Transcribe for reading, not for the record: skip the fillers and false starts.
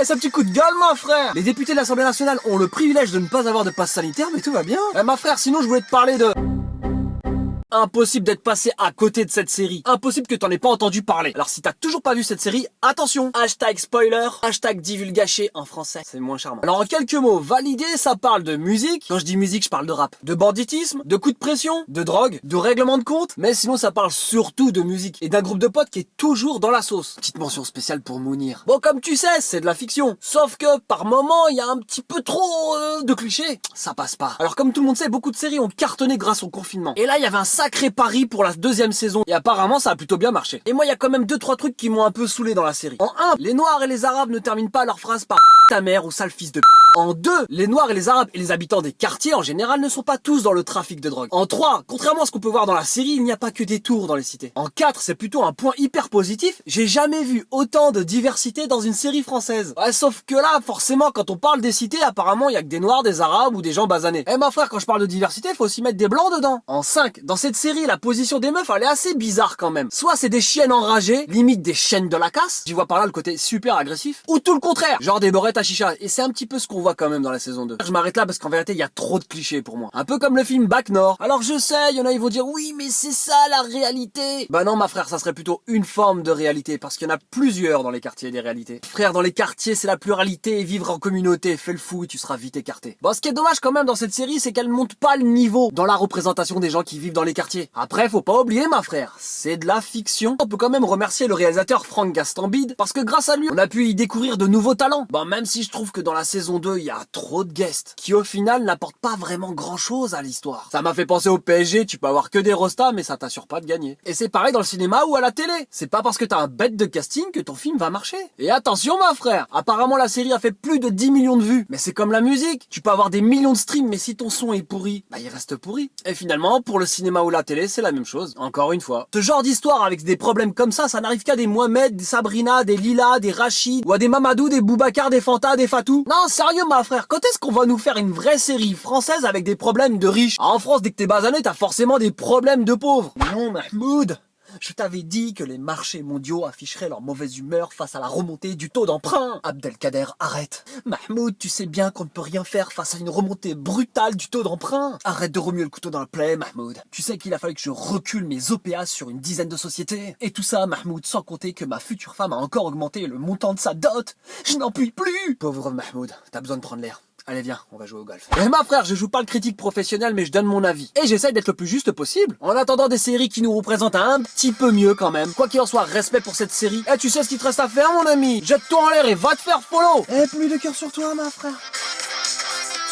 Eh, ce petit coup de gueule, ma frère. Les députés de l'Assemblée nationale ont le privilège de ne pas avoir de passe sanitaire, mais tout va bien. Eh, ma frère, sinon je voulais te parler de... Impossible d'être passé à côté de cette série. Impossible que t'en aies pas entendu parler. Alors si t'as toujours pas vu cette série, attention. Hashtag spoiler, hashtag divulgaché en français. C'est moins charmant. Alors en quelques mots, validé, ça parle de musique. Quand je dis musique, je parle de rap. De banditisme, de coups de pression, de drogue, de règlement de compte. Mais sinon ça parle surtout de musique. Et d'un groupe de potes qui est toujours dans la sauce. Petite mention spéciale pour Mounir. Bon, comme tu sais, c'est de la fiction. Sauf que par moment, il y a un petit peu trop de clichés. Ça passe pas. Alors comme tout le monde sait, beaucoup de séries ont cartonné grâce au confinement. Et là, il y avait un sacré pari pour la deuxième saison. Et apparemment, ça a plutôt bien marché. Et moi, il y a quand même 2-3 trucs qui m'ont un peu saoulé dans la série. En 1, les Noirs et les Arabes ne terminent pas leur phrase par ta mère ou sale fils de p. En 2, les Noirs et les Arabes et les habitants des quartiers en général ne sont pas tous dans le trafic de drogue. En 3, contrairement à ce qu'on peut voir dans la série, il n'y a pas que des tours dans les cités. En 4, c'est plutôt un point hyper positif, j'ai jamais vu autant de diversité dans une série française. Ouais, sauf que là, forcément, quand on parle des cités, apparemment, il y a que des Noirs, des Arabes ou des gens basanés. Eh ma frère, quand je parle de diversité, faut aussi mettre des Blancs dedans. En 5, dans cette série, la position des meufs, elle est assez bizarre quand même. Soit c'est des chiennes enragées, limite des chiennes de la casse, j'y vois par là le côté super agressif, ou tout le contraire, genre des borettes à chicha. Et c'est un petit peu ce qu'on voit quand même dans la saison 2. Je m'arrête là parce qu'en vérité, il y a trop de clichés pour moi. Un peu comme le film Bac Nord. Alors je sais, il y en a, ils vont dire oui, mais c'est ça la réalité. Bah non, ma frère, ça serait plutôt une forme de réalité parce qu'il y en a plusieurs dans les quartiers des réalités. Frère, dans les quartiers, c'est la pluralité et vivre en communauté. Fais le fou et tu seras vite écarté. Bon, ce qui est dommage quand même dans cette série, c'est qu'elle monte pas le niveau dans la représentation des gens qui vivent dans les quartiers. Après, faut pas oublier, ma frère, c'est de la fiction. On peut quand même remercier le réalisateur Franck Gastambide parce que grâce à lui, on a pu y découvrir de nouveaux talents. Bon, même si je trouve que dans la saison 2, il y a trop de guests qui au final n'apportent pas vraiment grand chose à l'histoire. Ça m'a fait penser au PSG, tu peux avoir que des rostas mais ça t'assure pas de gagner. Et c'est pareil dans le cinéma ou à la télé. C'est pas parce que t'as un bête de casting que ton film va marcher. Et attention, ma frère, apparemment la série a fait plus de 10 millions de vues. Mais c'est comme la musique, tu peux avoir des millions de streams mais si ton son est pourri, bah il reste pourri. Et finalement, pour le cinéma ou la télé, c'est la même chose. Encore une fois. Ce genre d'histoire avec des problèmes comme ça n'arrive qu'à des Mohamed, des Sabrina, des Lila, des Rachid, ou à des Mamadou, des Boubacar, des Fanta, des Fatou. Non, sérieux, ma frère, quand est-ce qu'on va nous faire une vraie série française avec des problèmes de riches? En France, dès que t'es basané, t'as forcément des problèmes de pauvres. Non, Mahmoud, je t'avais dit que les marchés mondiaux afficheraient leur mauvaise humeur face à la remontée du taux d'emprunt. Abdelkader, arrête. Mahmoud, tu sais bien qu'on ne peut rien faire face à une remontée brutale du taux d'emprunt. Arrête de remuer le couteau dans la plaie, Mahmoud. Tu sais qu'il a fallu que je recule mes OPA sur une dizaine de sociétés. Et tout ça, Mahmoud, sans compter que ma future femme a encore augmenté le montant de sa dot. Je n'en puis plus. Pauvre Mahmoud, t'as besoin de prendre l'air. Allez viens, on va jouer au golf. Eh ma frère, je joue pas le critique professionnel mais je donne mon avis. Et j'essaye d'être le plus juste possible. En attendant des séries qui nous représentent un petit peu mieux quand même. Quoi qu'il en soit, respect pour cette série. Eh tu sais ce qu'il te reste à faire mon ami. Jette-toi en l'air et va te faire follow. Eh plus de cœur sur toi ma frère.